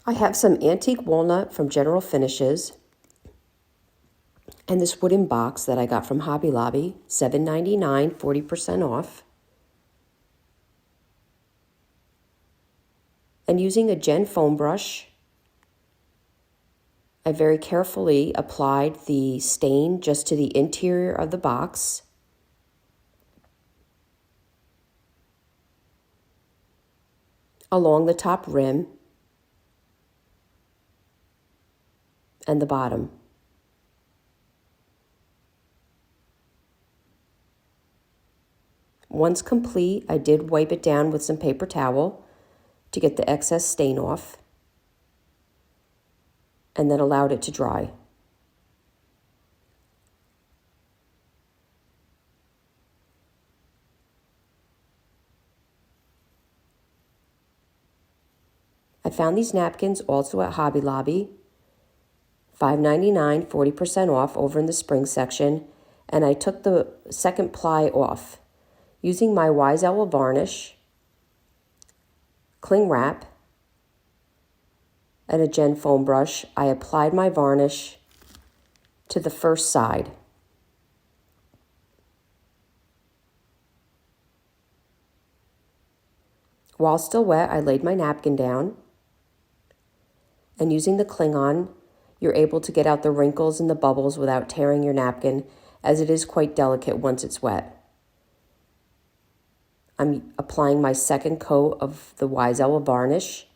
I have some antique walnut from General Finishes and this wooden box that I got from Hobby Lobby, $7.99, 40% off. And using a Gen foam brush, I very carefully applied the stain just to the interior of the box. Along the top rim and the bottom. Once complete, I did wipe it down with some paper towel to get the excess stain off, and then allowed it to dry. I found these napkins also at Hobby Lobby, $5.99, 40% off over in the spring section, and I took the second ply off. Using my Wise Owl varnish, cling wrap, and a Gen foam brush, I applied my varnish to the first side. While still wet, I laid my napkin down, and using the Klingon, you're able to get out the wrinkles and the bubbles without tearing your napkin, as it is quite delicate once it's wet. I'm applying my second coat of the Wise Owl varnish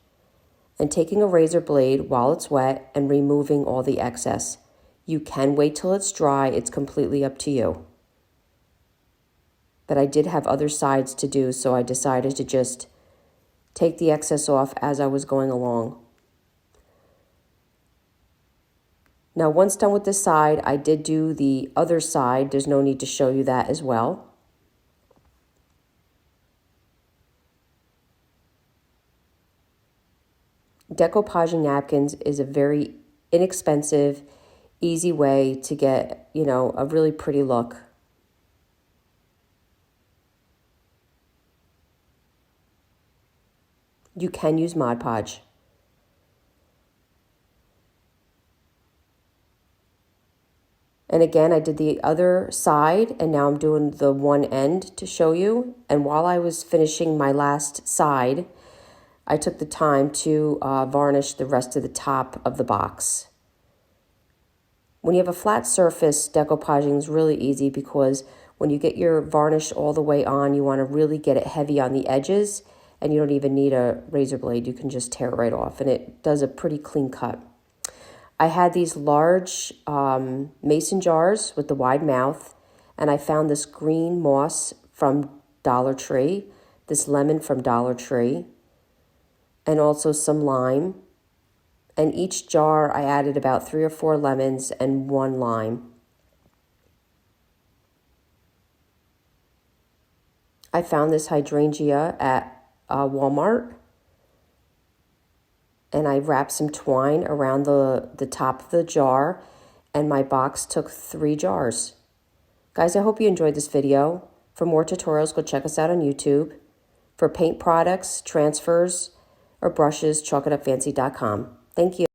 and taking a razor blade while it's wet and removing all the excess. You can wait till it's dry, it's completely up to you. But I did have other sides to do, so I decided to just take the excess off as I was going along. Now, once done with this side, I did do the other side. There's no need to show you that as well. Decoupaging napkins is a very inexpensive, easy way to get, a really pretty look. You can use Mod Podge. And again, I did the other side, and now I'm doing the one end to show you. And while I was finishing my last side, I took the time to varnish the rest of the top of the box. When you have a flat surface, decoupaging is really easy because when you get your varnish all the way on, you want to really get it heavy on the edges, and you don't even need a razor blade. You can just tear it right off, and it does a pretty clean cut. I had these large mason jars with the wide mouth, and I found this green moss from Dollar Tree, this lemon from Dollar Tree, and also some lime. And each jar I added about 3 or 4 lemons and 1 lime. I found this hydrangea at Walmart, and I wrapped some twine around the top of the jar, and my box took 3 jars. Guys, I hope you enjoyed this video. For more tutorials, go check us out on YouTube. For paint products, transfers, or brushes, chalkitupfancy.com. Thank you.